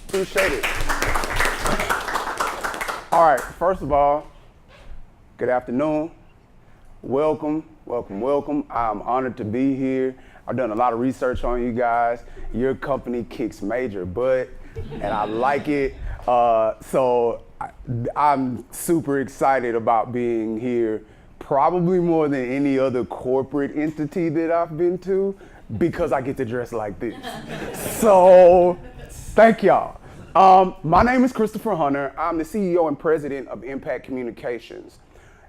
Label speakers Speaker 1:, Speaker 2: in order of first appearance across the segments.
Speaker 1: Appreciate it. All right, first of all, good afternoon. Welcome, welcome, welcome. I'm honored to be here. I've done a lot of research on you guys. Your company kicks major butt, and I like it. I'm super excited about being here, probably more than any other corporate entity that I've been to, because I get to dress like this. So, thank y'all. My name is Christopher Hunter. I'm the CEO and president of Impact Communications.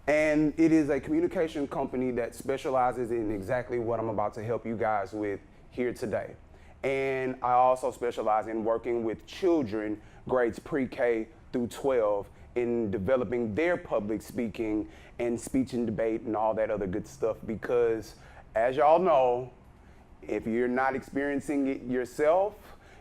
Speaker 1: And it is a communication company that specializes in exactly what I'm about to help you guys with here today. And I also specialize in working with children, grades pre-K through 12, in developing their public speaking and speech and debate and all that other good stuff. Because as y'all know, if you're not experiencing it yourself,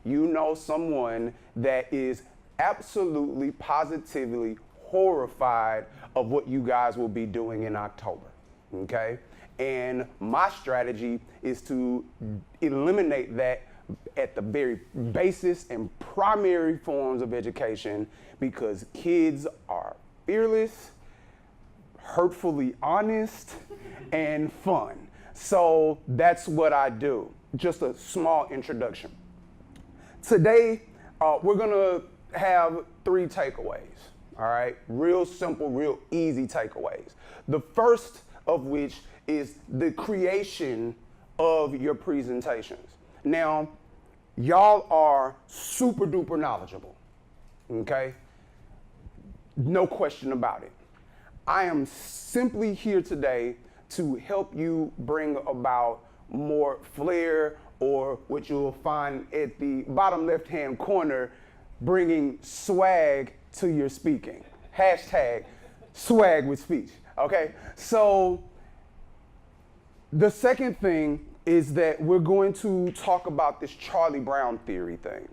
Speaker 1: you know someone that is absolutely, positively horrified of what you guys will be doing in October, okay? And my strategy is to eliminate that at the very basis and primary forms of education, because kids are fearless, hurtfully honest, and fun. So that's what I do. Just a small introduction. Today, we're gonna have 3 takeaways. All right, real simple, real easy takeaways. The first of which is the creation of your presentations. Now, y'all are super duper knowledgeable, okay? No question about it. I am simply here today to help you bring about more flair, or what you'll find at the bottom left-hand corner, bringing swag to your speaking. Hashtag swag with speech, okay? So the second thing is that we're going to talk about this Charlie Brown theory thing.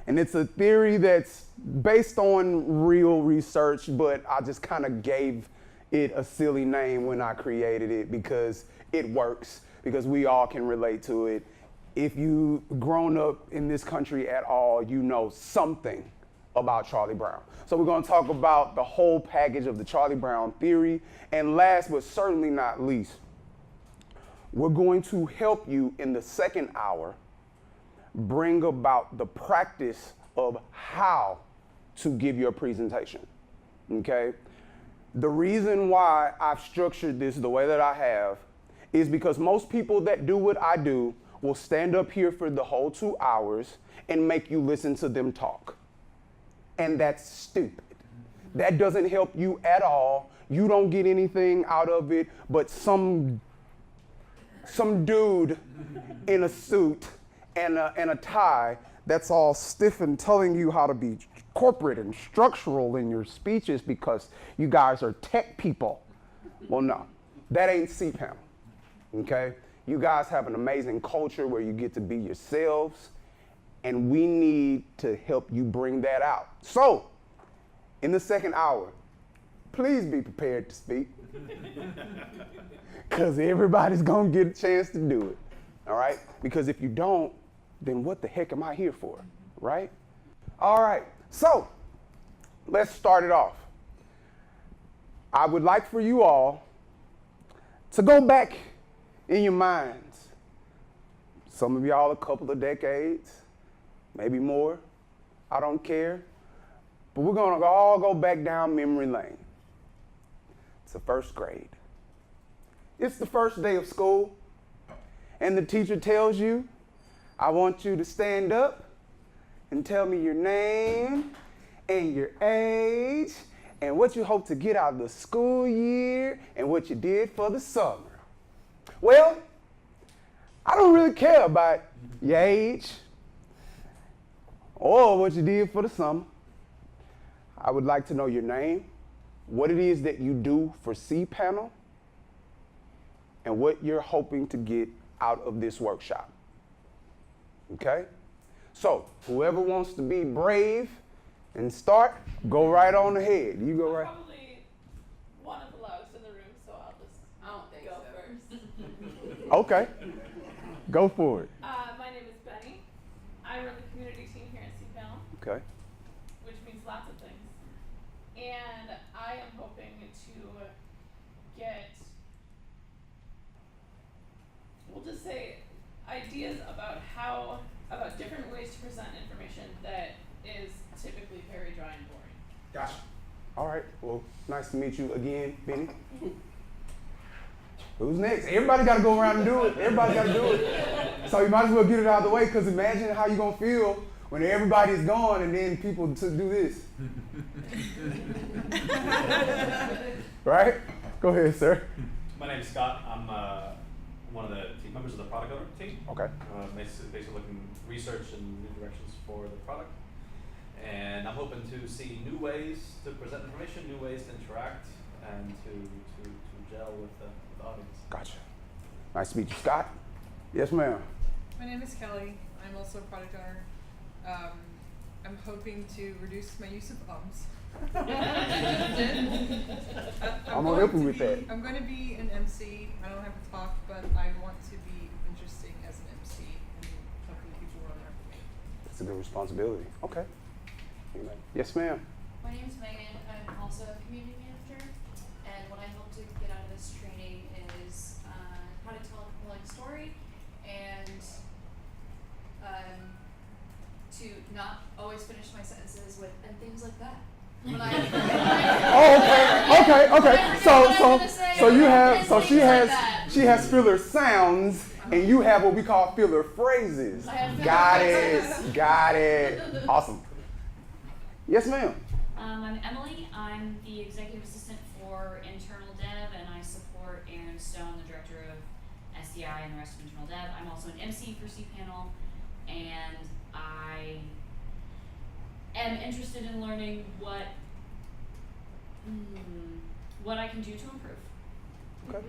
Speaker 1: And it's a theory that's based on real research, but I just kind of gave it a silly name when I created it because it works, because we all can relate to it. If you've grown up in this country at all, you know something about Charlie Brown. So we're going to talk about the whole package of the Charlie Brown theory. And last but certainly not least, we're going to help you in the second hour bring about the practice of how to give your presentation, okay? The reason why I've structured this the way that I have is because most people that do what I do will stand up here for the whole 2 hours and make you listen to them talk. And that's stupid. That doesn't help you at all. You don't get anything out of it but some dude in a suit and a tie that's all stiff and telling you how to be corporate and structural in your speeches because you guys are tech people. Well, no, that ain't cPanel, okay? You guys have an amazing culture where you get to be yourselves, and we need to help you bring that out. So, in the second hour, please be prepared to speak, because everybody's gonna get a chance to do it, all right? Because if you don't, then what the heck am I here for, right? All right, so let's start it off. I would like for you all to go back in your minds. Some of y'all a couple of decades, maybe more, I don't care. But we're gonna all go back down memory lane. It's the first grade. It's the first day of school, and the teacher tells you, I want you to stand up and tell me your name and your age and what you hope to get out of the school year and what you did for the summer. Well, I don't really care about your age or what you did for the summer. I would like to know your name, what it is that you do for cPanel, and what you're hoping to get out of this workshop. Okay? So, whoever wants to be brave and start, go right on ahead. You go right.
Speaker 2: Probably one of the loudest in the room, so I'll just go first.
Speaker 1: Okay. Go for it.
Speaker 2: My name is Benny. I run the community team here at cPanel.
Speaker 1: Okay.
Speaker 2: which means lots of things. And I am hoping to get, we'll just say, ideas about about different ways to present information that is typically very dry and boring.
Speaker 1: Gotcha. All right. Well, nice to meet you again, Benny. Who's next? Everybody got to go around and do it. Everybody got to do it. So you might as well get it out of the way, because imagine how you're going to feel when everybody's gone and then people do this. Right? Go ahead, sir.
Speaker 3: My name is Scott. I'm one of the team members of the product owner team.
Speaker 1: Okay.
Speaker 3: Basically looking research and new directions for the product. And I'm hoping to see new ways to present information, new ways to interact, and to gel with the audience.
Speaker 1: Gotcha. Nice to meet you, Scott. Yes, ma'am.
Speaker 4: My name is Kelly. I'm also a product owner. I'm hoping to reduce my use of ums.
Speaker 1: I'm gonna help you with that.
Speaker 4: I'm going to be an MC. I don't have to talk, but I want to be interesting as an MC and helping people run after me.
Speaker 1: That's a good responsibility. Okay. Yes, ma'am.
Speaker 5: My name is Megan. I'm also a community manager, and what I hope to get out of this training is how to tell a compelling story and to not always finish my sentences with "and things like that." When
Speaker 1: She has filler sounds, and you have what we call filler phrases. Got it. Awesome. Yes, ma'am.
Speaker 6: I'm Emily. I'm the executive assistant for internal dev, and I support Aaron Stone, the director of SDI and the rest of internal dev. I'm also an MC for cPanel, and I am interested in learning what I can do to improve.
Speaker 1: Okay.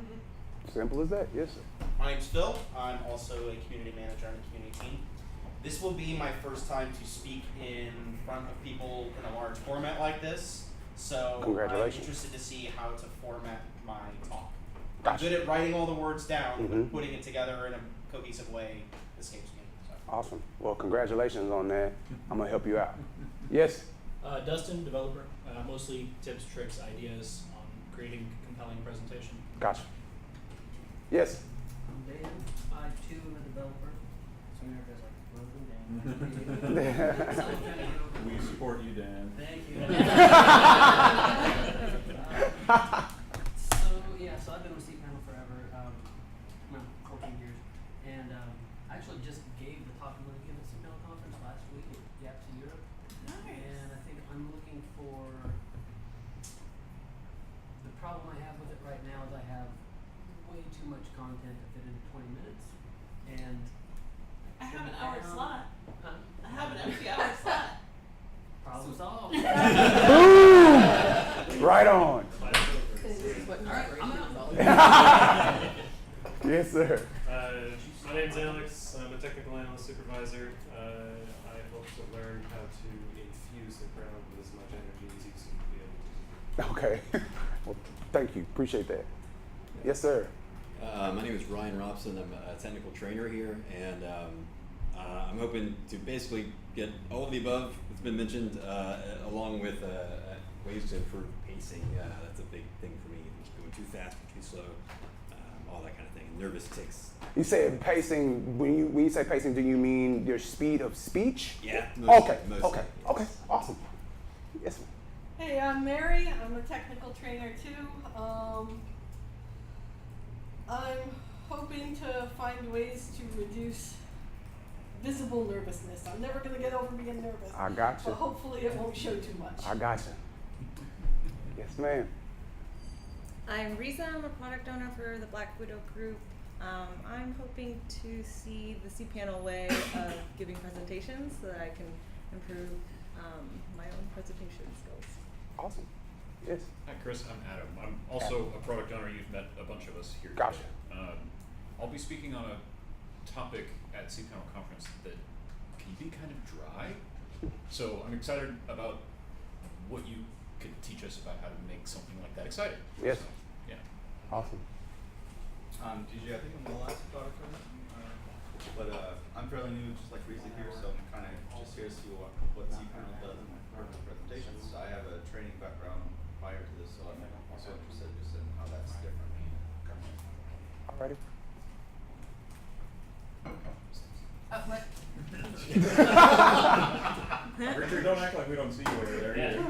Speaker 1: Simple as that. Yes, sir.
Speaker 7: My name's Phil. I'm also a community manager on the community team. This will be my first time to speak in front of people in a large format like this, so I'm interested to see how to format my talk.
Speaker 1: Gotcha.
Speaker 7: I'm good at writing all the words down,
Speaker 1: Mm-hmm.
Speaker 7: but putting it together in a cohesive way escapes me. So.
Speaker 1: Awesome. Well, congratulations on that. I'm gonna help you out. Yes.
Speaker 8: Dustin, developer. Mostly tips, tricks, ideas on creating compelling presentation.
Speaker 1: Gotcha. Yes.
Speaker 9: I'm Dan. I too am a developer. So America's like, welcome Dan.
Speaker 3: We support you, Dan.
Speaker 9: Thank you. So I've been with cPanel forever, 14 years, and I actually just gave the talk I'm going to give at cPanel conference last week at Yaps in Europe.
Speaker 2: Nice.
Speaker 9: And I think I'm looking for, the problem I have with it right now is I have way too much content to fit into 20 minutes, and
Speaker 2: I have an hour
Speaker 9: down.
Speaker 2: slot.
Speaker 9: Huh?
Speaker 2: I have an empty hour slot.
Speaker 9: Problem solved.
Speaker 1: Boom! Right on.
Speaker 9: Alright, I'm out.
Speaker 1: Yes, sir.
Speaker 10: My name's Alex. I'm a technical analyst supervisor. I hope to learn how to infuse the crowd with as much energy as you seem to be able to.
Speaker 1: Okay. Well, thank you. Appreciate that. Yes, sir.
Speaker 11: My name is Ryan Robson. I'm a technical trainer here, and I'm hoping to basically get all of the above that's been mentioned, along with ways to improve pacing. That's a big thing for me. Just going too fast or too slow, all that kind of thing. Nervous tics.
Speaker 1: You said pacing. When you say pacing, do you mean your speed of speech?
Speaker 11: Yeah.
Speaker 1: Mostly.
Speaker 11: Mostly.
Speaker 1: Okay. Awesome. Yes, ma'am.
Speaker 12: Hey, I'm Mary. I'm a technical trainer too. I'm hoping to find ways to reduce visible nervousness. I'm never going to get over being nervous.
Speaker 1: I got you.
Speaker 12: But hopefully it won't show too much.
Speaker 1: I got you. Yes, ma'am.
Speaker 13: I'm Risa. I'm a product owner for the Black Widow Group. I'm hoping to see the cPanel way of giving presentations so that I can improve my own presentation skills.
Speaker 1: Awesome. Yes.
Speaker 10: Hi, Chris. I'm Adam. I'm also a product owner. You've met a bunch of us here
Speaker 1: Gotcha.
Speaker 10: today. I'll be speaking on a topic at cPanel conference that can be kind of dry. So I'm excited about what you could teach us about how to make something like that exciting.
Speaker 1: Yes.
Speaker 10: So, yeah.
Speaker 1: Awesome.
Speaker 3: DJ, I think I'm the last product owner, but I'm fairly new, just like Risa here, so I'm kind of just here to see what cPanel
Speaker 10: Richard, don't act like we don't see you over there either.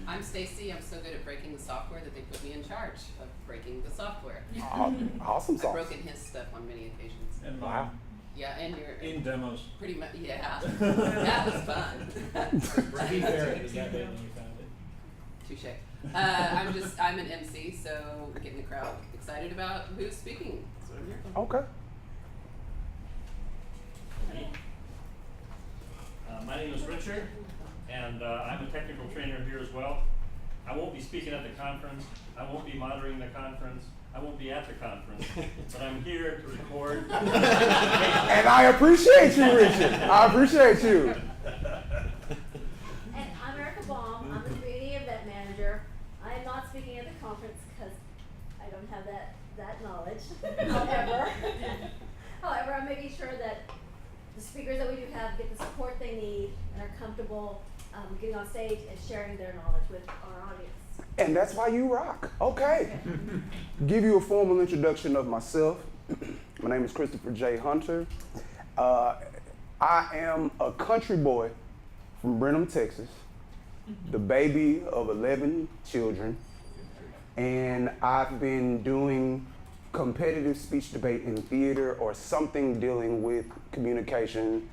Speaker 14: I'm Stacy. I'm so good at breaking the software that they put me in charge of breaking the software.
Speaker 1: Awesome
Speaker 14: I've
Speaker 1: sauce.
Speaker 14: broken his stuff on many occasions.
Speaker 8: And
Speaker 1: Wow.
Speaker 14: Yeah, and you're
Speaker 8: in demos.
Speaker 14: pretty much, yeah. That was fun.
Speaker 8: To be fair, it was that big when you found it.
Speaker 14: Touche. I'm an MC, so getting the crowd excited about who's speaking. That's what I'm here for.
Speaker 1: Okay.
Speaker 15: My name is Richard, and I'm a technical trainer here as well. I won't be speaking at the conference. I won't be moderating the conference. I won't be at the conference, but I'm here to record.
Speaker 1: And I appreciate you, Richard. I appreciate you.
Speaker 16: And I'm Erica Baum. I'm the community event manager. I am not speaking at the conference because I don't have that knowledge. However, I'm making sure that the speakers that we do have get the support they need and are comfortable getting on stage and sharing their knowledge with our audience.
Speaker 1: And that's why you rock. Okay. Give you a formal introduction of myself. My name is Christopher J. Hunter. I am a country boy from Brenham, Texas, the baby of 11 children, and I've been doing competitive speech debate in theater or something dealing with communication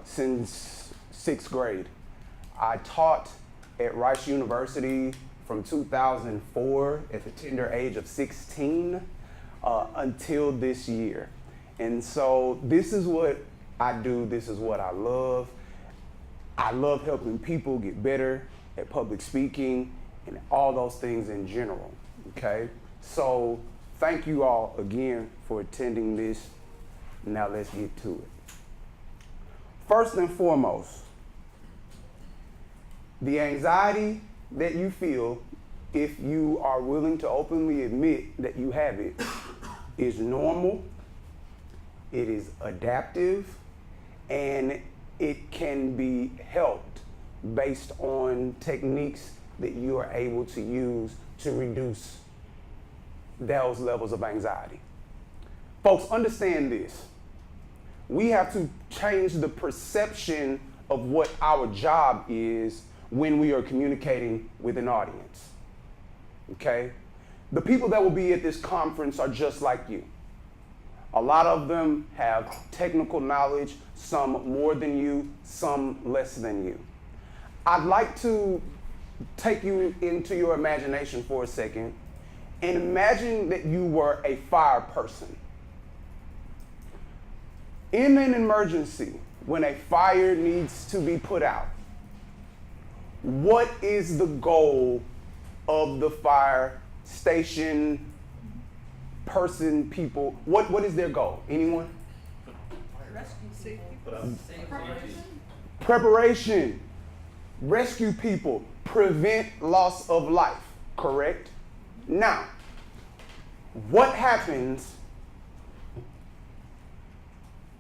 Speaker 1: since 6th grade. I taught at Rice University from 2004 at the tender age of 16 until this year. And so this is what I do, this is what I love. I love helping people get better at public speaking and all those things in general, okay? So thank you all again for attending this. Now let's get to it. First and foremost, the anxiety that you feel, if you are willing to openly admit that you have it, is normal, it is adaptive, and it can be helped based on techniques that you are able to use to reduce those levels of anxiety. Folks, understand this. We have to change the perception of what our job is when we are communicating with an audience, okay? The people that will be at this conference are just like you. A lot of them have technical knowledge, some more than you, some less than you. I'd like to take you into your imagination for a second and imagine that you were a fire person. In an emergency, when a fire needs to be put out, what is the goal of the fire station person, people? What is their goal? Anyone?
Speaker 4: Rescue safety.
Speaker 1: Preparation. Rescue people. Prevent loss of life. Correct? Now, what happens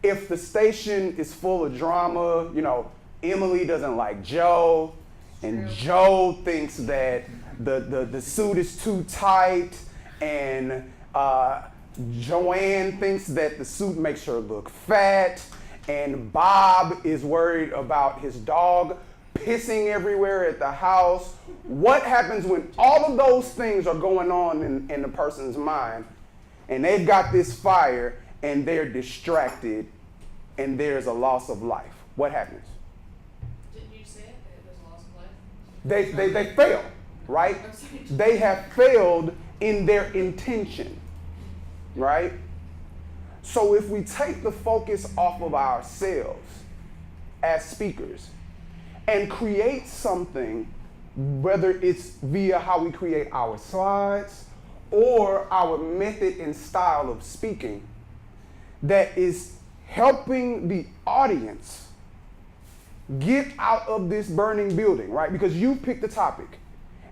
Speaker 1: if the station is full of drama? You know, Emily doesn't like Joe, and Joe thinks that the suit is too tight, and Joanne thinks that the suit makes her look fat, and Bob is worried about his dog pissing everywhere at the house. What happens when all of those things are going on in the person's mind, and they've got this fire, and they're distracted, and there's a loss of life? What happens?
Speaker 5: Didn't you say it? There's a loss of life?
Speaker 1: They fail, right? They have failed in their intention, right? So if we take the focus off of ourselves as speakers and create something, whether it's via how we create our slides or our method and style of speaking, that is helping the audience get out of this burning building, right? Because you picked the topic.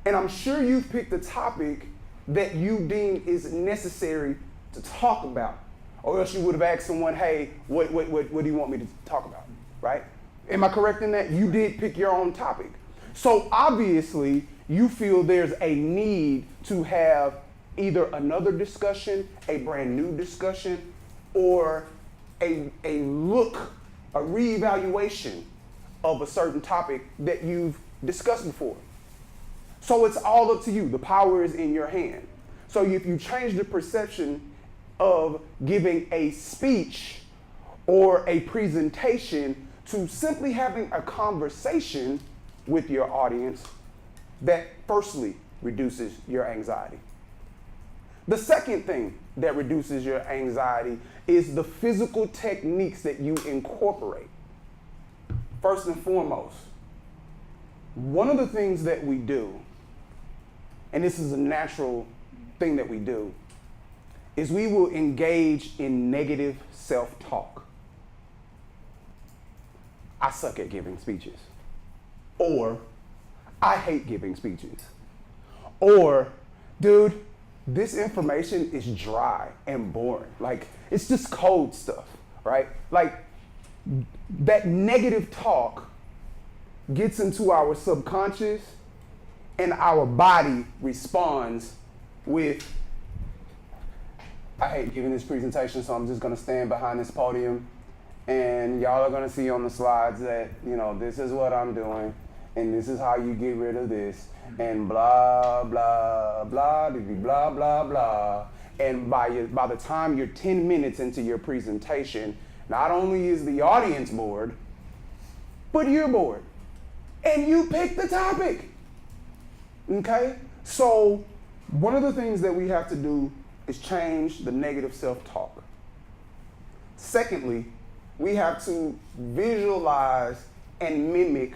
Speaker 1: And I'm sure you've picked the topic that you deem is necessary to talk about. Or else you would have asked someone, hey, what do you want me to talk about, right? Am I correct in that? You did pick your own topic. So obviously, you feel there's a need to have either another discussion, a brand new discussion, or a look a reevaluation of a certain topic that you've discussed before. So it's all up to you. The power is in your hand. So if you change the perception of giving a speech or a presentation to simply having a conversation with your audience, that firstly reduces your anxiety. The second thing that reduces your anxiety is the physical techniques that you incorporate. First and foremost, one of the things that we do, and this is a natural thing that we do, is we will engage in negative self-talk. I suck at giving speeches. Or, I hate giving speeches. Or, dude, this information is dry and boring. Like, it's just code stuff, right? Like, that negative talk gets into our subconscious and our body responds with, I hate giving this presentation, so I'm just gonna stand behind this podium and y'all are gonna see on the slides that, you know, this is what I'm doing and this is how you get rid of this and blah, blah, blah, blah, blah, blah. And by the time you're 10 minutes into your presentation, not only is the audience bored, but you're bored. And you pick the topic. Okay? So one of the things that we have to do is change the negative self-talk. Secondly, we have to visualize and mimic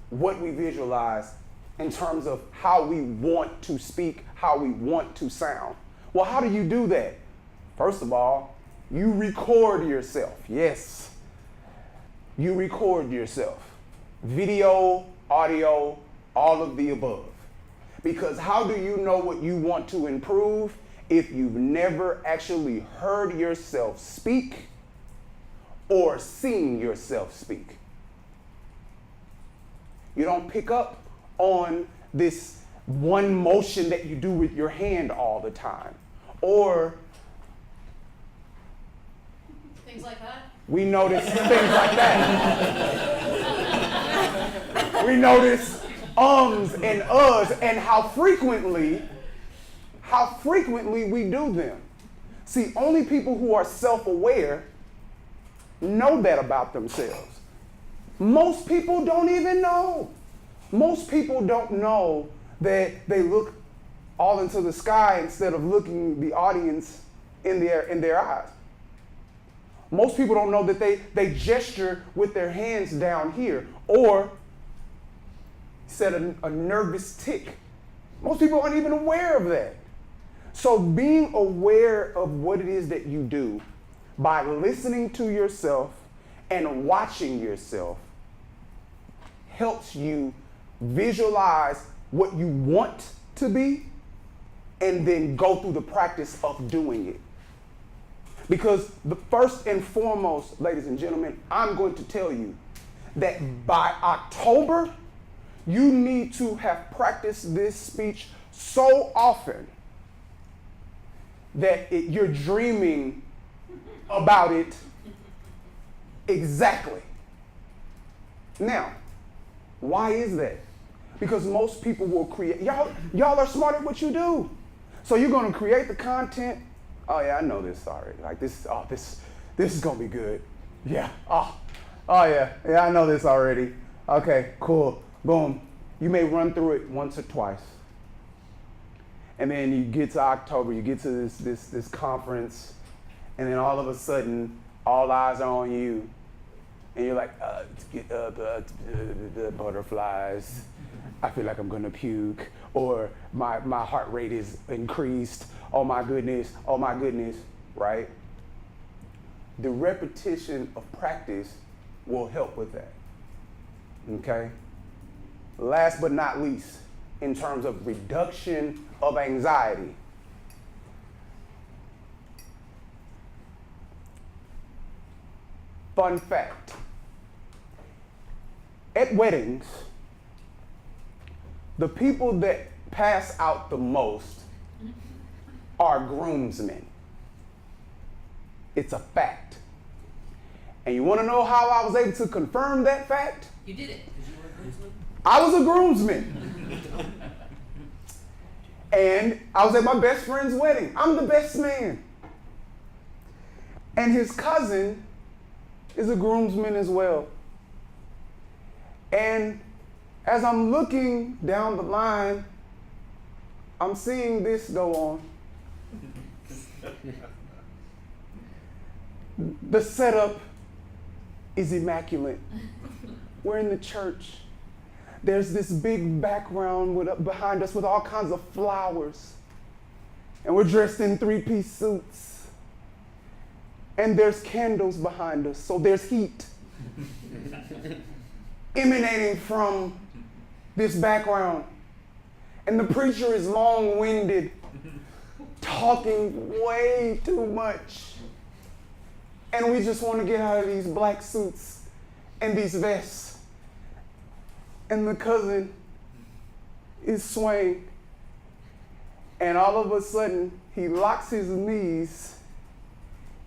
Speaker 1: what we visualize in terms of how we want to speak, how we want to sound. Well, how do you do that? First of all, you record yourself. Yes, you record yourself. Video, audio, all of the above. Because how do you know what you want to improve if you've never actually heard yourself speak or seen yourself speak? You don't pick up on this one motion that you do with your hand all the time. Or
Speaker 5: things like that.
Speaker 1: We notice things like that. We notice ums and uhs and how frequently we do them. See, only people who are self-aware know that about themselves. Most people don't even know. Most people don't know that they look all into the sky instead of looking the audience in their eyes. Most people don't know that they gesture with their hands down here or set a nervous tick. Most people aren't even aware of that. So being aware of what it is that you do by listening to yourself and watching yourself helps you visualize what you want to be and then go through the practice of doing it. Because the first and foremost, ladies and gentlemen, I'm going to tell you that by October, you need to have practiced this speech so often that you're dreaming about it exactly. Now, why is that? Because most people will create, y'all are smart at what you do. So you're gonna create the content. Oh yeah, I know this already. Like this is gonna be good. Yeah, oh yeah, I know this already. Okay, cool, boom. You may run through it once or twice. And then you get to October, you get to this conference, and then all of a sudden, all eyes are on you. And you're like, the butterflies. I feel like I'm gonna puke, or my heart rate is increased. Oh my goodness, right? The repetition of practice will help with that, okay? Last but not least, in terms of reduction of anxiety, fun fact, at weddings, the people that pass out the most are groomsmen. It's a fact. And you want to know how I was able to confirm that fact?
Speaker 14: You did it.
Speaker 1: I was a groomsman. And I was at my best friend's wedding. I'm the best man. And his cousin is a groomsman as well. And as I'm looking down the line, I'm seeing this go on. The setup is immaculate. We're in the church. There's this big background behind us with all kinds of flowers. And we're dressed in three-piece suits. And there's candles behind us, so there's heat emanating from this background. And the preacher is long-winded, talking way too much. And we just want to get out of these black suits and these vests. And the cousin is swaying. And all of a sudden, he locks his knees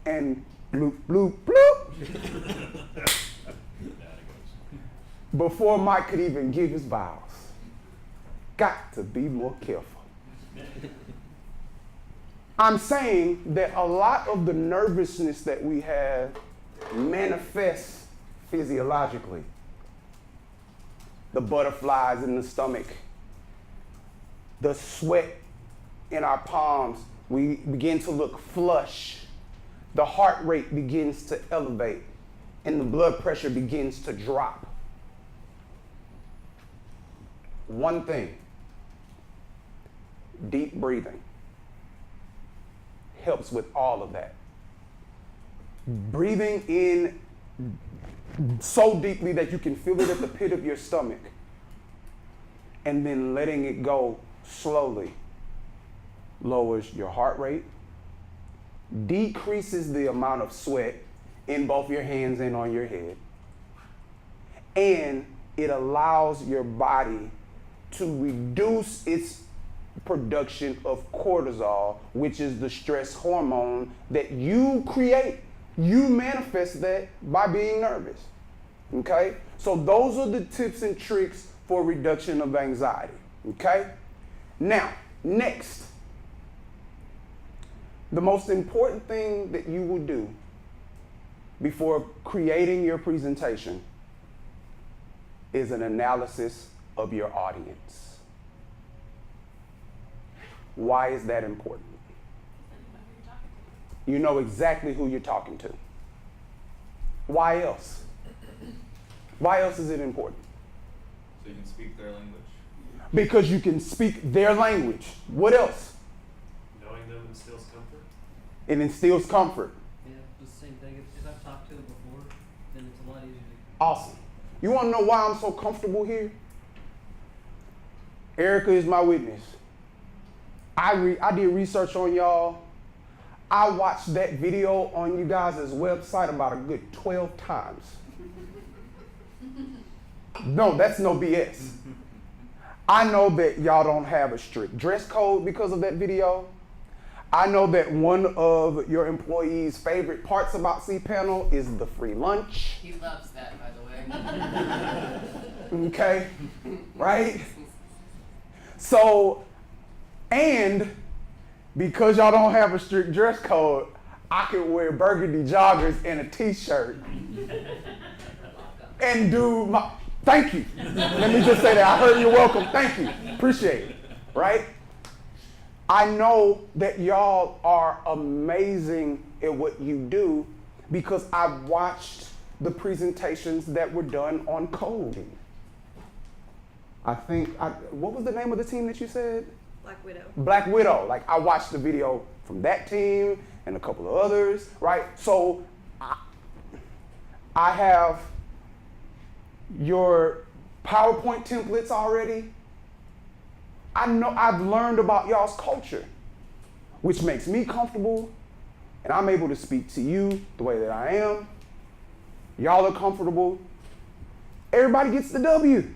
Speaker 1: and bloop, bloop, bloop. Before Mike could even give his vows. Got to be more careful. I'm saying that a lot of the nervousness that we have manifests physiologically. The butterflies in the stomach, the sweat in our palms, we begin to look flush. The heart rate begins to elevate, and the blood pressure begins to drop. One thing, deep breathing helps with all of that. Breathing in so deeply that you can feel it at the pit of your stomach, and then letting it go slowly lowers your heart rate, decreases the amount of sweat in both your hands and on your head, and it allows your body to reduce its production of cortisol, which is the stress hormone that you create. You manifest that by being nervous. Okay? So those are the tips and tricks for reduction of anxiety. Okay? Now, next, the most important thing that you will do before creating your presentation is an analysis of your audience. Why is that important? You know exactly who you're talking to. Why else? Why else is it important?
Speaker 10: So you can speak their language?
Speaker 1: Because you can speak their language. What else?
Speaker 15: Knowing them instills comfort.
Speaker 1: It instills comfort.
Speaker 9: Yeah, it's the same thing. If I've talked to them before, then it's a lot easier.
Speaker 1: Awesome. You want to know why I'm so comfortable here? Erica is my witness. I did research on y'all. I watched that video on you guys' website about a good 12 times. No, that's no BS. I know that y'all don't have a strict dress code because of that video. I know that one of your employees' favorite parts about cPanel is the free lunch.
Speaker 14: He loves that, by the way.
Speaker 1: Okay, right? So, and because y'all don't have a strict dress code, I can wear burgundy joggers and a t-shirt and do my, thank you. Let me just say that. I heard you're welcome. Thank you. Appreciate it, right? I know that y'all are amazing at what you do because I've watched the presentations that were done on coding. What was the name of the team that you said?
Speaker 13: Black Widow.
Speaker 1: Black Widow. Like, I watched the video from that team and a couple of others, right? So I have your PowerPoint templates already. I know I've learned about y'all's culture, which makes me comfortable, and I'm able to speak to you the way that I am. Y'all are comfortable. Everybody gets the W.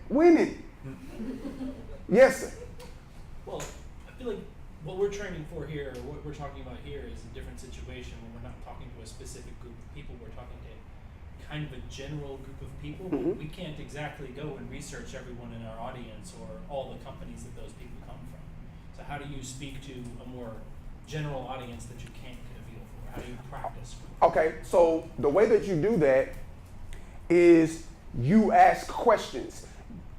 Speaker 1: #winning. Yes, sir.
Speaker 8: Well, I feel like what we're training for here, or what we're talking about here, is a different situation when we're not talking to a specific group of people. We're talking to kind of a general group of people.
Speaker 1: Mhm.
Speaker 8: We can't exactly go and research everyone in our audience or all the companies that those people come from. So how do you speak to a more general audience that you can't get a feel for? How do you practice?
Speaker 1: Okay, so the way that you do that is you ask questions.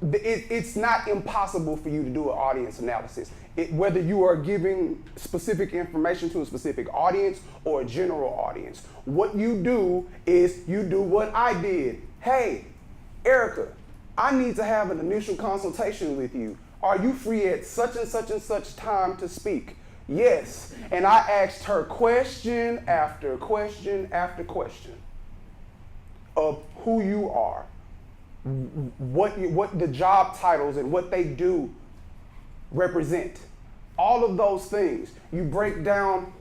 Speaker 1: It's not impossible for you to do an audience analysis. Whether you are giving specific information to a specific audience or a general audience, what you do is you do what I did. Hey, Erica, I need to have an initial consultation with you. Are you free at such and such and such time to speak? Yes. And I asked her question after question after question of who you are, what the job titles and what they do represent. All of those things. You break down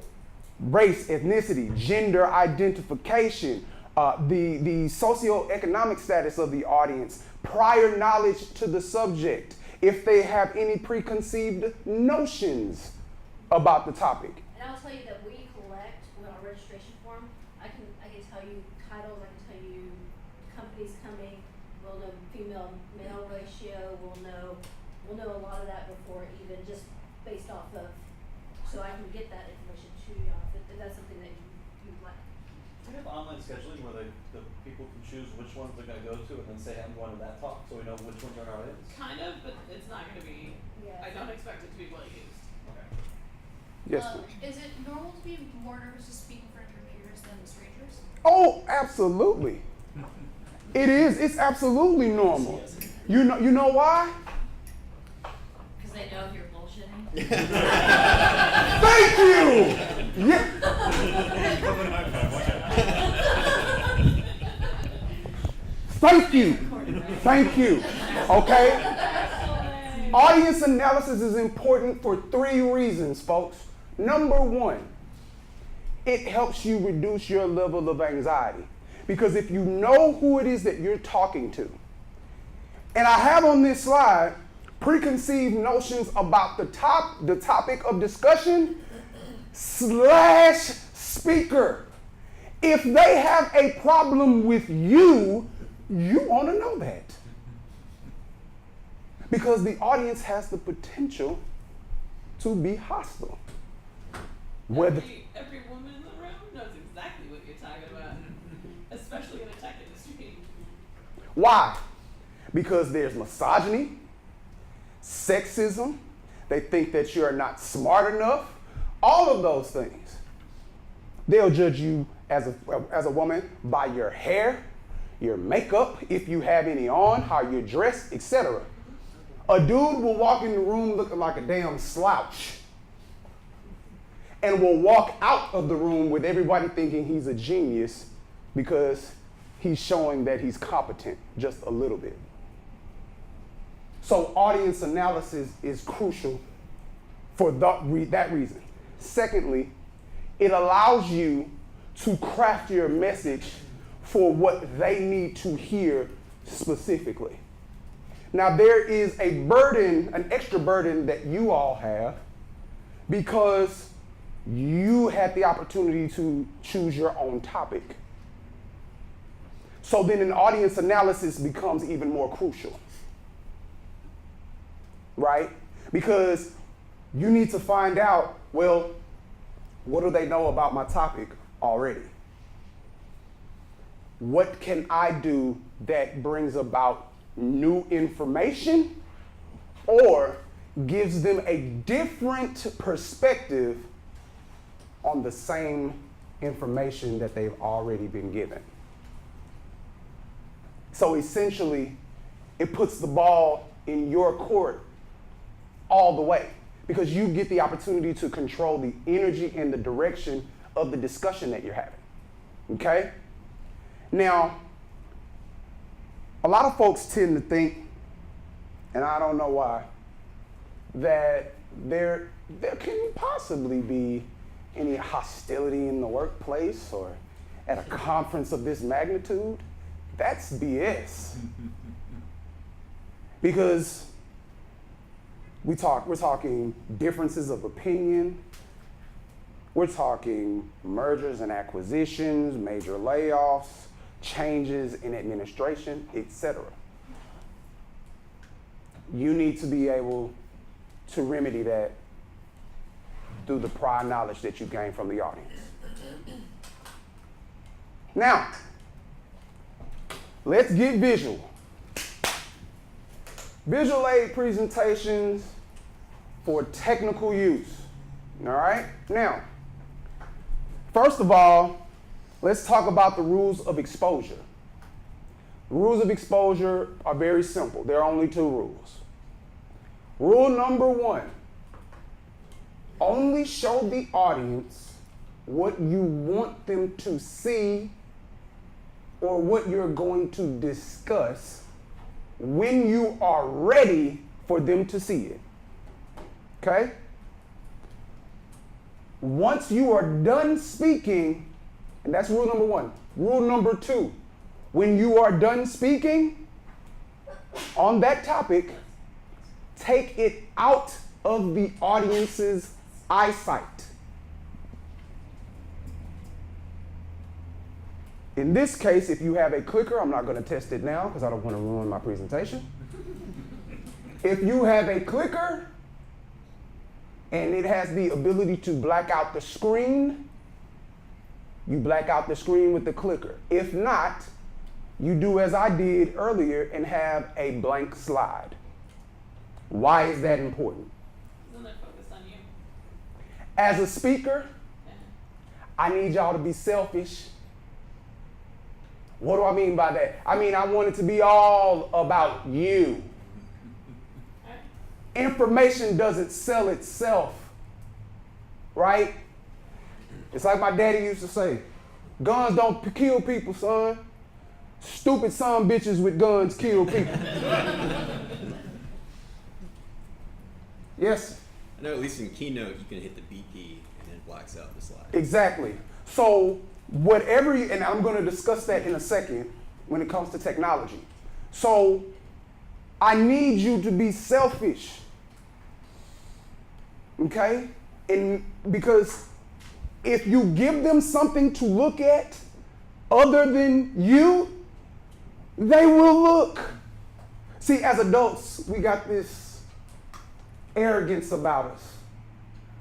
Speaker 1: race, ethnicity, gender identification, the socioeconomic status of the audience, prior knowledge to the subject, if they have any preconceived notions about the topic.
Speaker 16: And I'll tell you that we collect with our registration form. I can tell you titles, I can tell you companies coming, we'll know female male ratio, we'll know a lot of that before even just based off of, so I can get that information to you if that's something that you'd like.
Speaker 3: Do we have online scheduling where the people can choose which ones they're going to go to and then say, I'm going to that talk, so we know which ones are in our audience?
Speaker 2: Kind of, but it's not going to be.
Speaker 16: Yeah.
Speaker 2: I don't expect it to be well used.
Speaker 3: Okay.
Speaker 1: Yes.
Speaker 5: Is it normal to be more nervous to speak in front of your peers than strangers?
Speaker 1: Oh, absolutely. It is. It's absolutely normal. You know why?
Speaker 6: Because they know if you're bullshitting.
Speaker 1: Thank you. Yeah. Thank you. Thank you. Okay? Audience analysis is important for 3 reasons, folks. Number 1, it helps you reduce your level of anxiety. Because if you know who it is that you're talking to, and I have on this slide preconceived notions about the topic of discussion / speaker. If they have a problem with you, you want to know that. Because the audience has the potential to be hostile. Whether
Speaker 2: Every woman in the room knows exactly what you're talking about, especially in the tech industry.
Speaker 1: Why? Because there's misogyny, sexism, they think that you're not smart enough, all of those things. They'll judge you as a woman by your hair, your makeup, if you have any on, how you're dressed, etc. A dude will walk in the room looking like a damn slouch and will walk out of the room with everybody thinking he's a genius because he's showing that he's competent just a little bit. So audience analysis is crucial for that reason. Secondly, it allows you to craft your message for what they need to hear specifically. Now there is a burden, an extra burden that you all have because you had the opportunity to choose your own topic. So then an audience analysis becomes even more crucial. Right? Because you need to find out, well, what do they know about my topic already? What can I do that brings about new information or gives them a different perspective on the same information that they've already been given? So essentially, it puts the ball in your court all the way because you get the opportunity to control the energy and the direction of the discussion that you're having. Okay? Now, a lot of folks tend to think, and I don't know why, that there can possibly be any hostility in the workplace or at a conference of this magnitude. That's BS. Because We're talking differences of opinion. We're talking mergers and acquisitions, major layoffs, changes in administration, etc. You need to be able to remedy that through the prior knowledge that you gain from the audience. Now, let's get visual. Visual aid presentations for technical use. All right? Now, first of all, let's talk about the rules of exposure. The rules of exposure are very simple. There are only 2 rules. Rule number 1, only show the audience what you want them to see or what you're going to discuss when you are ready for them to see it. Okay? Once you are done speaking, and that's rule number 1. Rule number 2, when you are done speaking on that topic, take it out of the audience's eyesight. In this case, if you have a clicker, I'm not going to test it now because I don't want to ruin my presentation. If you have a clicker and it has the ability to black out the screen, you black out the screen with the clicker. If not, you do as I did earlier and have a blank slide. Why is that important?
Speaker 2: Isn't it focused on you?
Speaker 1: As a speaker, I need y'all to be selfish. What do I mean by that? I mean, I want it to be all about you. Information doesn't sell itself, right? It's like my daddy used to say, guns don't kill people, son. Stupid son bitches with guns kill people. Yes?
Speaker 11: I know at least in Keynote you can hit the B key and then it blacks out the slide.
Speaker 1: Exactly. So whatever, and I'm going to discuss that in a second when it comes to technology. So I need you to be selfish. Okay? And because if you give them something to look at other than you, they will look. See, as adults, we got this arrogance about us.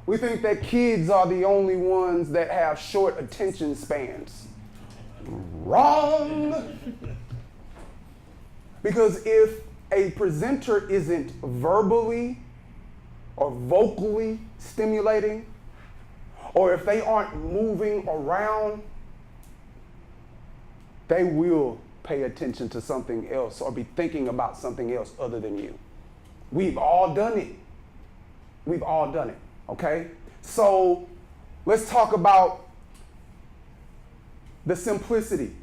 Speaker 1: We think that kids are the only ones that have short attention spans. Wrong! Because if a presenter isn't verbally or vocally stimulating, or if they aren't moving around, they will pay attention to something else or be thinking about something else other than you. We've all done it. We've all done it, okay? So let's talk about the simplicity.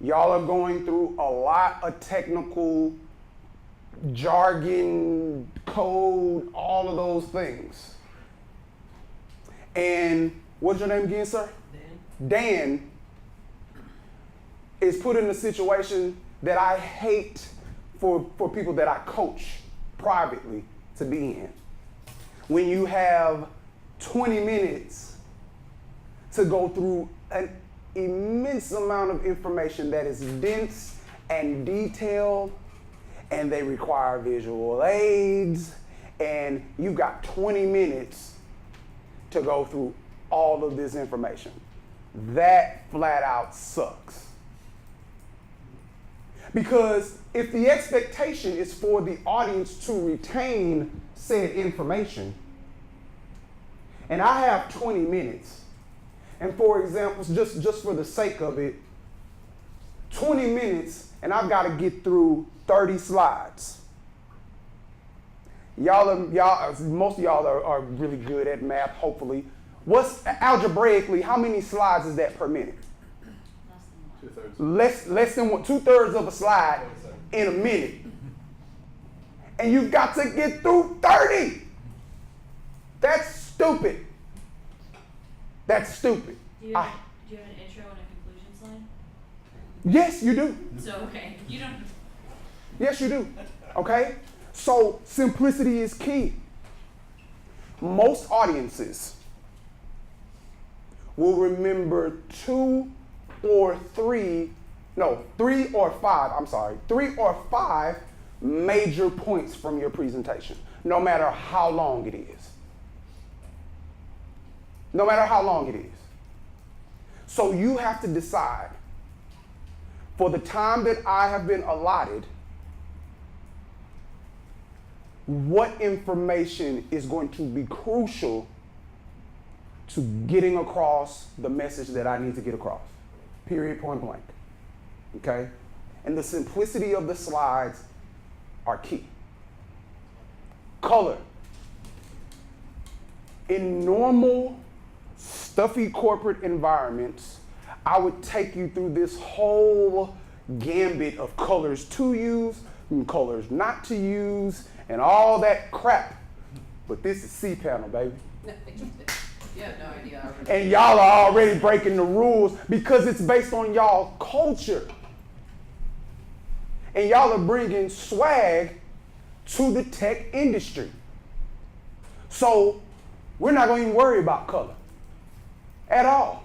Speaker 1: Y'all are going through a lot of technical jargon, code, all of those things. And what's your name again, sir? Dan is put in a situation that I hate for people that I coach privately to be in. When you have 20 minutes to go through an immense amount of information that is dense and detailed, and they require visual aids, and you've got 20 minutes to go through all of this information. That flat out sucks. Because if the expectation is for the audience to retain said information, and I have 20 minutes, and for example, just for the sake of it, 20 minutes, and I've got to get through 30 slides. Most of y'all are really good at math, hopefully. What's algebraically, how many slides is that per minute? Less than 2/3 of a slide in a minute. And you've got to get through 30. That's stupid. That's stupid.
Speaker 6: Do you have an intro and a conclusion slide?
Speaker 1: Yes, you do.
Speaker 6: So, okay, you don't.
Speaker 1: Yes, you do. Okay? So simplicity is key. Most audiences will remember three or five major points from your presentation, no matter how long it is. No matter how long it is. So you have to decide, for the time that I have been allotted, what information is going to be crucial to getting across the message that I need to get across. Period, point blank. Okay? And the simplicity of the slides are key. Color. In normal, stuffy corporate environments, I would take you through this whole gambit of colors to use and colors not to use and all that crap. But this is cPanel, baby.
Speaker 14: You have no idea.
Speaker 1: And y'all are already breaking the rules because it's based on y'all culture. And y'all are bringing swag to the tech industry. So we're not going to even worry about color at all.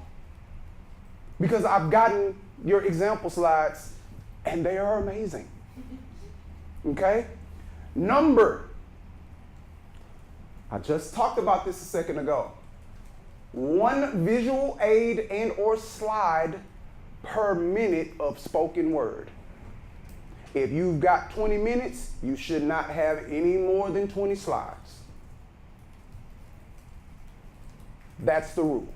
Speaker 1: Because I've gotten your example slides and they are amazing. Okay? Number. I just talked about this a second ago. One visual aid and or slide per minute of spoken word. If you've got 20 minutes, you should not have any more than 20 slides. That's the rule.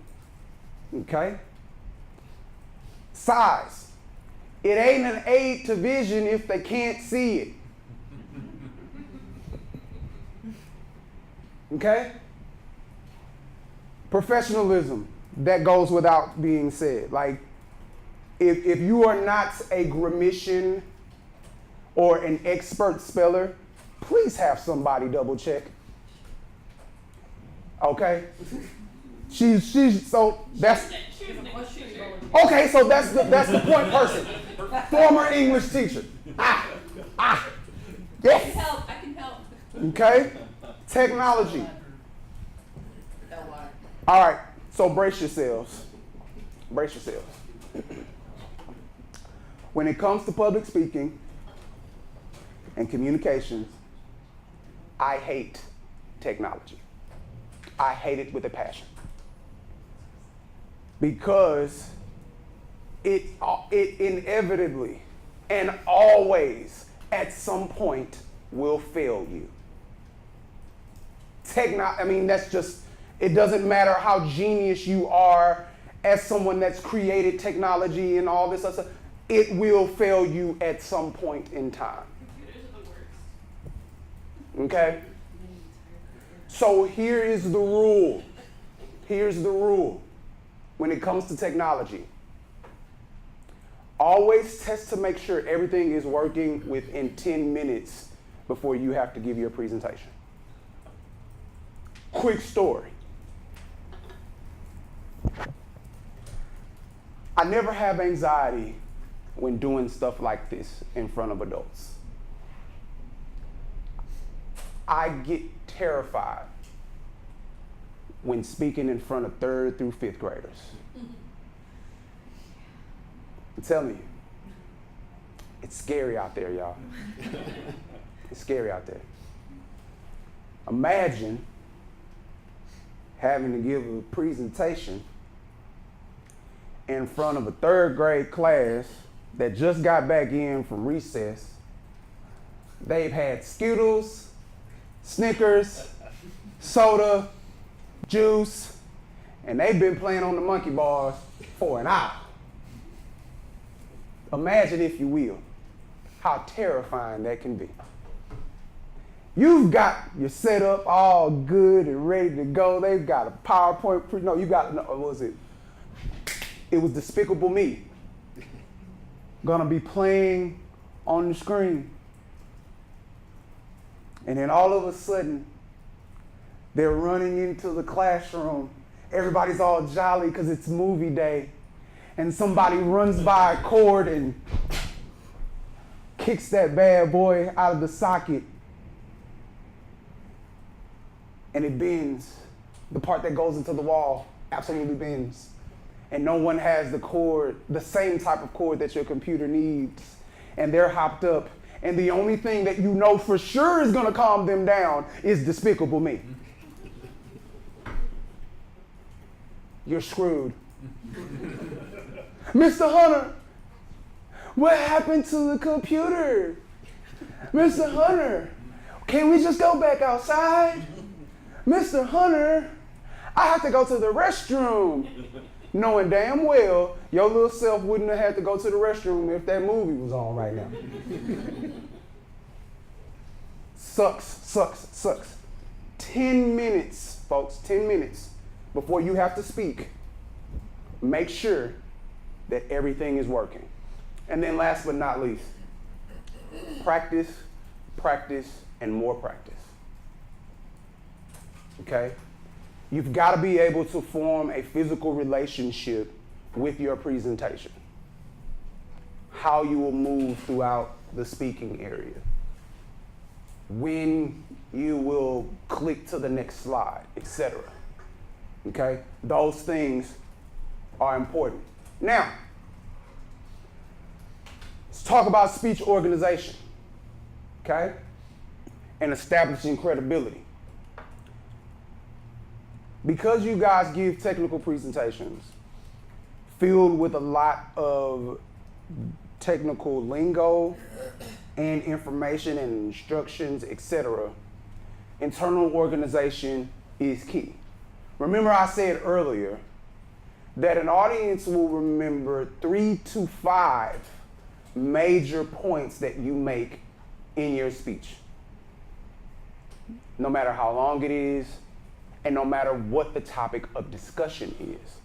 Speaker 1: Okay? Size. It ain't an aid to vision if they can't see it. Okay? Professionalism. That goes without being said. Like, if you are not a grammatian or an expert speller, please have somebody double check. Okay? She's so that's okay, so that's the point person. Former English teacher. Yes.
Speaker 14: I can help.
Speaker 1: Okay? Technology. All right, so brace yourselves. Brace yourselves. When it comes to public speaking and communications, I hate technology. I hate it with a passion. Because it inevitably and always at some point will fail you. That's just, it doesn't matter how genius you are as someone that's created technology and all this other stuff, it will fail you at some point in time.
Speaker 2: Computers are the worst.
Speaker 1: Okay? So here is the rule. Here's the rule when it comes to technology. Always test to make sure everything is working within 10 minutes before you have to give your presentation. Quick story. I never have anxiety when doing stuff like this in front of adults. I get terrified when speaking in front of 3rd through 5th graders. I'm telling you, it's scary out there, y'all. It's scary out there. Imagine having to give a presentation in front of a 3rd grade class that just got back in from recess. They've had Skittles, Snickers, soda, juice, and they've been playing on the monkey bars for an hour. Imagine, if you will, how terrifying that can be. You've got your setup all good and ready to go. They've got a PowerPoint. What was it? It was Despicable Me. Gonna be playing on the screen. And then all of a sudden, they're running into the classroom. Everybody's all jolly because it's movie day. And somebody runs by a cord and kicks that bad boy out of the socket. and it bends. The part that goes into the wall absolutely bends. And no one has the cord, the same type of cord that your computer needs. And they're hopped up. And the only thing that you know for sure is gonna calm them down is Despicable Me. You're screwed. Mr. Hunter, what happened to the computer? Mr. Hunter, can we just go back outside? Mr. Hunter, I have to go to the restroom. Knowing damn well your little self wouldn't have had to go to the restroom if that movie was on right now. Sucks. 10 minutes, folks, 10 minutes before you have to speak. Make sure that everything is working. And then last but not least, practice, and more practice. Okay? You've got to be able to form a physical relationship with your presentation. How you will move throughout the speaking area. When you will click to the next slide, etc. Okay? Those things are important. Now, let's talk about speech organization. Okay? And establishing credibility. Because you guys give technical presentations filled with a lot of technical lingo and information and instructions, etc., internal organization is key. Remember I said earlier that an audience will remember 3 to 5 major points that you make in your speech. No matter how long it is, and no matter what the topic of discussion is,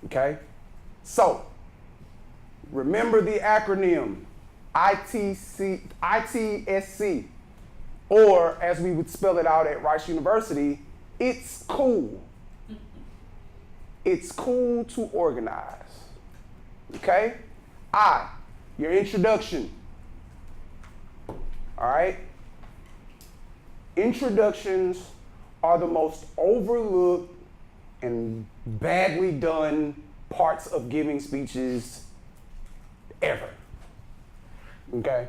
Speaker 1: okay? So, remember the acronym ITSC, or as we would spell it out at Rice University, it's cool. It's cool to organize, okay? Your introduction, all right? Introductions are the most overlooked and badly done parts of giving speeches ever. Okay?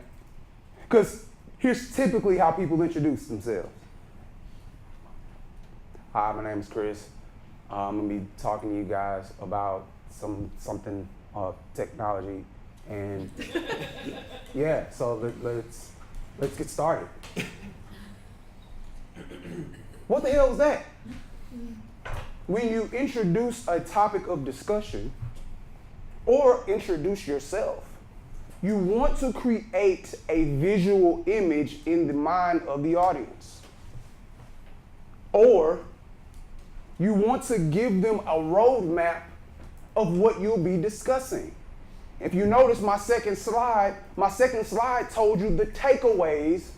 Speaker 1: Because here's typically how people introduce themselves. Hi, my name is Chris. I'm gonna be talking to you guys about something technology, and yeah. So let's get started. What the hell is that? When you introduce a topic of discussion or introduce yourself, you want to create a visual image in the mind of the audience. Or you want to give them a roadmap of what you'll be discussing. If you notice my second slide told you the takeaways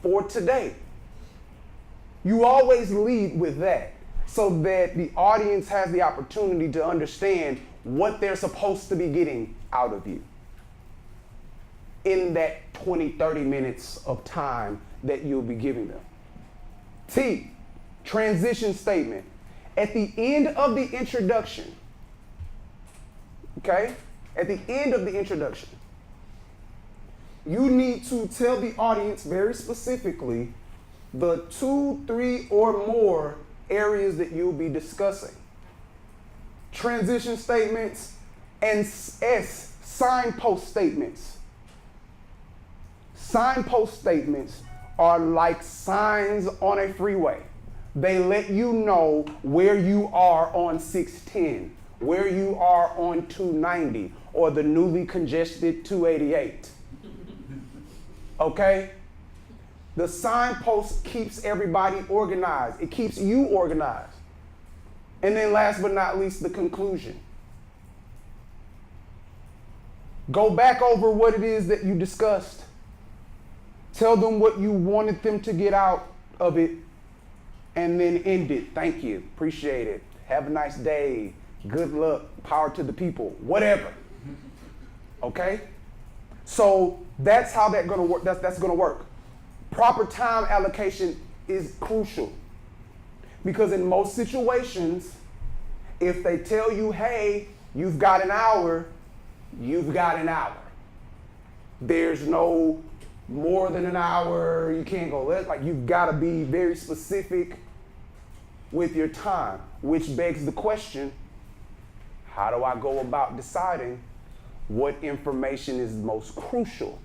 Speaker 1: for today. You always lead with that so that the audience has the opportunity to understand what they're supposed to be getting out of you in that 20, 30 minutes of time that you'll be giving them. Transition statement. At the end of the introduction, okay? At the end of the introduction, you need to tell the audience very specifically the 2, 3, or more areas that you'll be discussing. Transition statements and signpost statements. Signpost statements are like signs on a freeway. They let you know where you are on 610, where you are on 290, or the newly congested 288. Okay? The signpost keeps everybody organized. It keeps you organized. And then last but not least, the conclusion. Go back over what it is that you discussed. Tell them what you wanted them to get out of it, and then end it. Thank you. Appreciate it. Have a nice day. Good luck. Power to the people. Whatever. Okay? So that's how that's gonna work. That's gonna work. Proper time allocation is crucial. Because in most situations, if they tell you, hey, you've got an hour, you've got an hour. There's no more than an hour, you can't go less. Like, you've got to be very specific with your time, which begs the question, how do I go about deciding what information is most crucial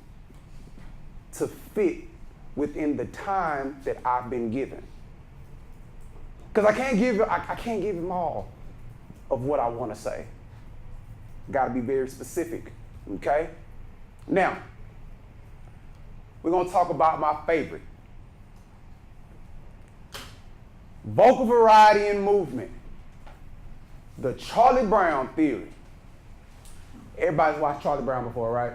Speaker 1: to fit within the time that I've been given? Because I can't give them all of what I want to say. Got to be very specific, okay? Now, we're going to talk about my favorite. Vocal variety and movement. The Charlie Brown theory. Everybody's watched Charlie Brown before, right?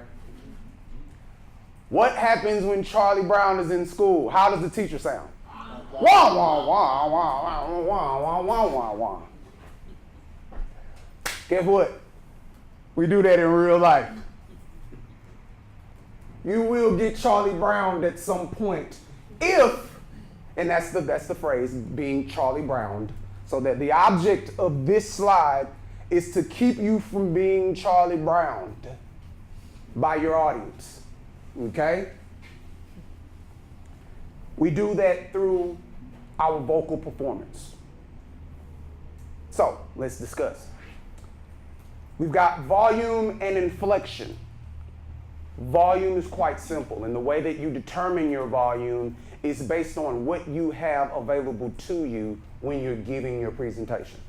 Speaker 1: What happens when Charlie Brown is in school? How does the teacher sound? Wah, wah, wah, wah, wah, wah, wah, wah, wah, wah. Guess what? We do that in real life. You will get Charlie Browned at some point if, and that's the phrase, being Charlie Browned, so that the object of this slide is to keep you from being Charlie Browned by your audience, okay? We do that through our vocal performance. So, let's discuss. We've got volume and inflection. Volume is quite simple, and the way that you determine your volume is based on what you have available to you when you're giving your presentation.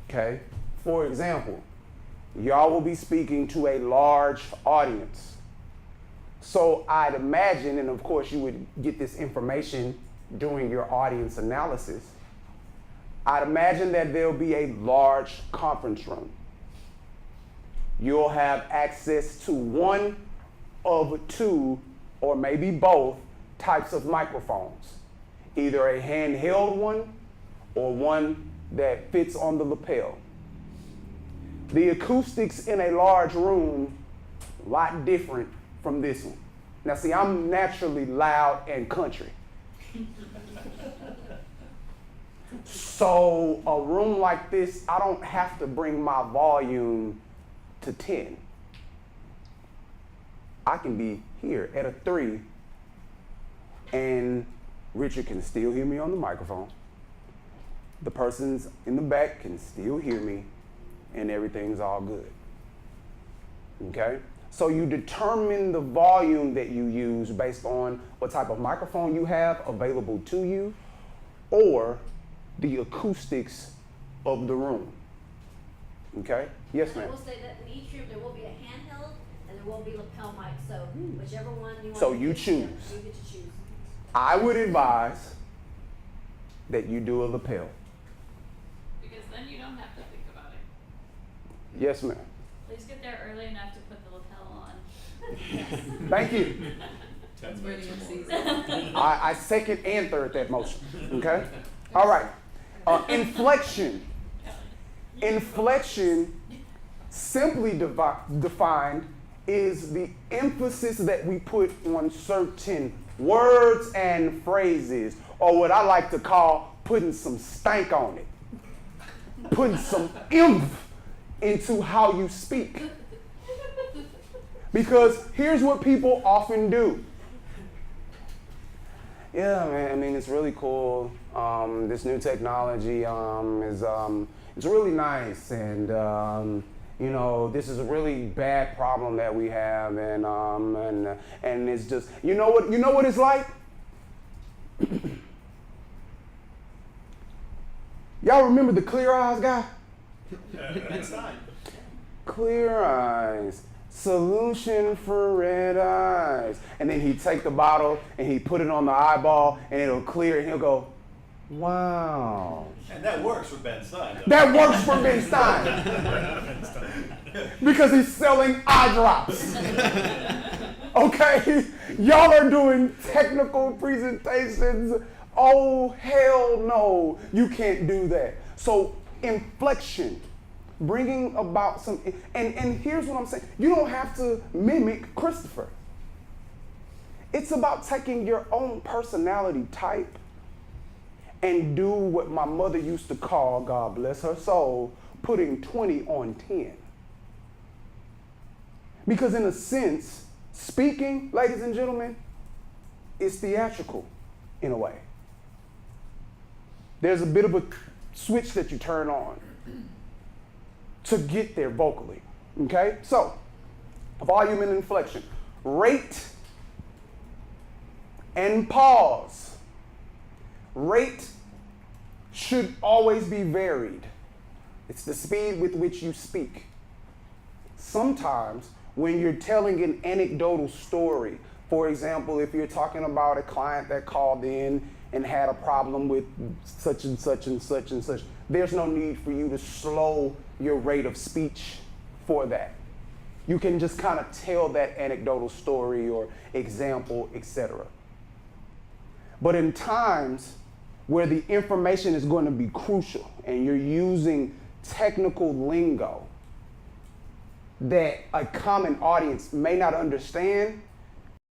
Speaker 1: Okay? For example, y'all will be speaking to a large audience. So I'd imagine, and of course you would get this information during your audience analysis, I'd imagine that there'll be a large conference room. You'll have access to one of two, or maybe both, types of microphones. Either a handheld one or one that fits on the lapel. The acoustics in a large room, a lot different from this one. Now see, I'm naturally loud and country. So a room like this, I don't have to bring my volume to 10. I can be here at a 3 and Richard can still hear me on the microphone. The persons in the back can still hear me and everything's all good. Okay? So you determine the volume that you use based on what type of microphone you have available to you or the acoustics of the room. Okay? Yes, ma'am.
Speaker 16: I will say that in each room there will be a handheld and there will be lapel mic, so whichever one you want.
Speaker 1: So
Speaker 16: to
Speaker 1: you
Speaker 16: use,
Speaker 1: choose.
Speaker 16: You get to choose.
Speaker 1: I would advise that you do a lapel.
Speaker 2: Because then you don't have to think about it.
Speaker 1: Yes, ma'am.
Speaker 6: Please get there early enough to put the lapel on.
Speaker 1: Thank you.
Speaker 10: 10
Speaker 14: That's where the
Speaker 10: minutes
Speaker 14: MCs.
Speaker 1: I second and third that motion. Okay? All right. Inflection. Inflection, simply defined, is the emphasis that we put on certain words and phrases, or what I like to call putting some stank on it. Putting some oomph into how you speak. Because here's what people often do. Yeah, man, I mean, it's really cool. This new technology is it's really nice, and you know, this is a really bad problem that we have, and it's just, you know what it's like? Y'all remember the Clear Eyes guy?
Speaker 7: It's time.
Speaker 1: Clear eyes, solution for red eyes. And then he'd take the bottle and he'd put it on the eyeball and it'll clear and he'll go, wow.
Speaker 3: And that works for Ben Stein, though.
Speaker 1: That works for Ben Stein. Because he's selling eye drops. Okay? Y'all are doing technical presentations. Oh, hell no. You can't do that. So, inflection. Bringing about some, and here's what I'm saying. You don't have to mimic Christopher. It's about taking your own personality type and do what my mother used to call, God bless her soul, putting 20 on 10. Because in a sense, speaking, ladies and gentlemen, is theatrical in a way. There's a bit of a switch that you turn on to get there vocally, okay? So, volume and inflection. Rate and pause. Rate should always be varied. It's the speed with which you speak. Sometimes when you're telling an anecdotal story, for example, if you're talking about a client that called in and had a problem with such and such and such and such, there's no need for you to slow your rate of speech for that. You can just kind of tell that anecdotal story or example, etc. But in times where the information is going to be crucial and you're using technical lingo that a common audience may not understand,